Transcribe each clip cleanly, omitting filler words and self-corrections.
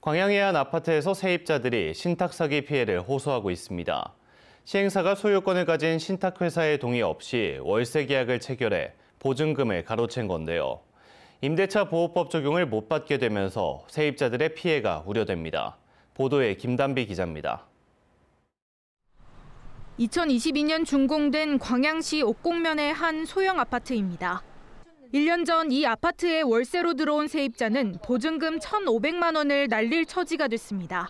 광양의 한 아파트에서 세입자들이 신탁 사기 피해를 호소하고 있습니다. 시행사가 소유권을 가진 신탁회사의 동의 없이 월세 계약을 체결해 보증금을 가로챈 건데요. 임대차 보호법 적용을 못 받게 되면서 세입자들의 피해가 우려됩니다. 보도에 김단비 기자입니다. 2022년 준공된 광양시 옥곡면의 한 소형 아파트입니다. 1년 전 이 아파트에 월세로 들어온 세입자는 보증금 1,500만 원을 날릴 처지가 됐습니다.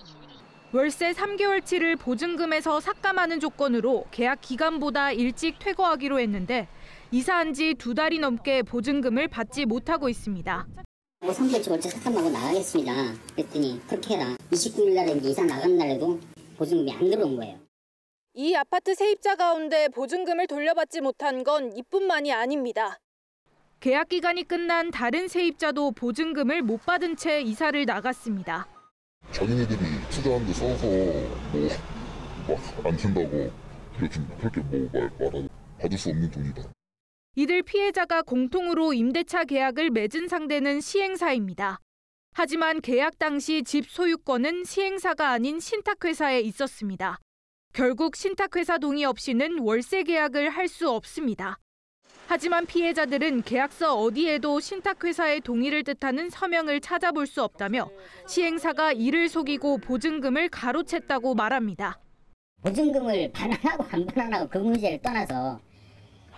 월세 3개월치를 보증금에서 삭감하는 조건으로 계약 기간보다 일찍 퇴거하기로 했는데 이사한 지 2달이 넘게 보증금을 받지 못하고 있습니다. 3개월치 월세 삭감하고 나가겠습니다. 그랬더니 그렇게 해라. 29일 날에 이사 나간 날에도 보증금이 안 들어온 거예요. 이 아파트 세입자 가운데 보증금을 돌려받지 못한 건 이뿐만이 아닙니다. 계약 기간이 끝난 다른 세입자도 보증금을 못 받은 채 이사를 나갔습니다. 자기네들이 투자한 데 써서 안 된다고 그렇게 말하고 받을 수 없는 돈이다. 이들 피해자가 공통으로 임대차 계약을 맺은 상대는 시행사입니다. 하지만 계약 당시 집 소유권은 시행사가 아닌 신탁회사에 있었습니다. 결국 신탁회사 동의 없이는 월세 계약을 할 수 없습니다. 하지만 피해자들은 계약서 어디에도 신탁회사의 동의를 뜻하는 서명을 찾아볼 수 없다며 시행사가 이를 속이고 보증금을 가로챘다고 말합니다. 보증금을 반환하고 안 반환하고 그 문제를 떠나서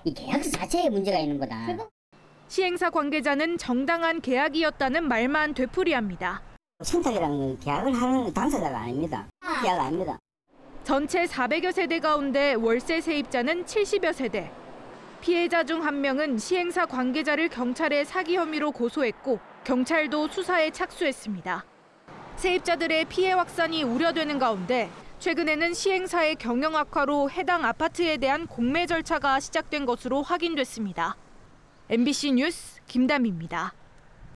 이 계약서 자체에 문제가 있는 거다. 시행사 관계자는 정당한 계약이었다는 말만 되풀이합니다. 신탁이라는 계약을 하는 당사자가 아닙니다. 계약 아닙니다. 전체 400여 세대 가운데 월세 세입자는 70여 세대. 피해자 중 한 명은 시행사 관계자를 경찰에 사기 혐의로 고소했고 경찰도 수사에 착수했습니다. 세입자들의 피해 확산이 우려되는 가운데 최근에는 시행사의 경영 악화로 해당 아파트에 대한 공매 절차가 시작된 것으로 확인됐습니다. MBC 뉴스 김담희입니다.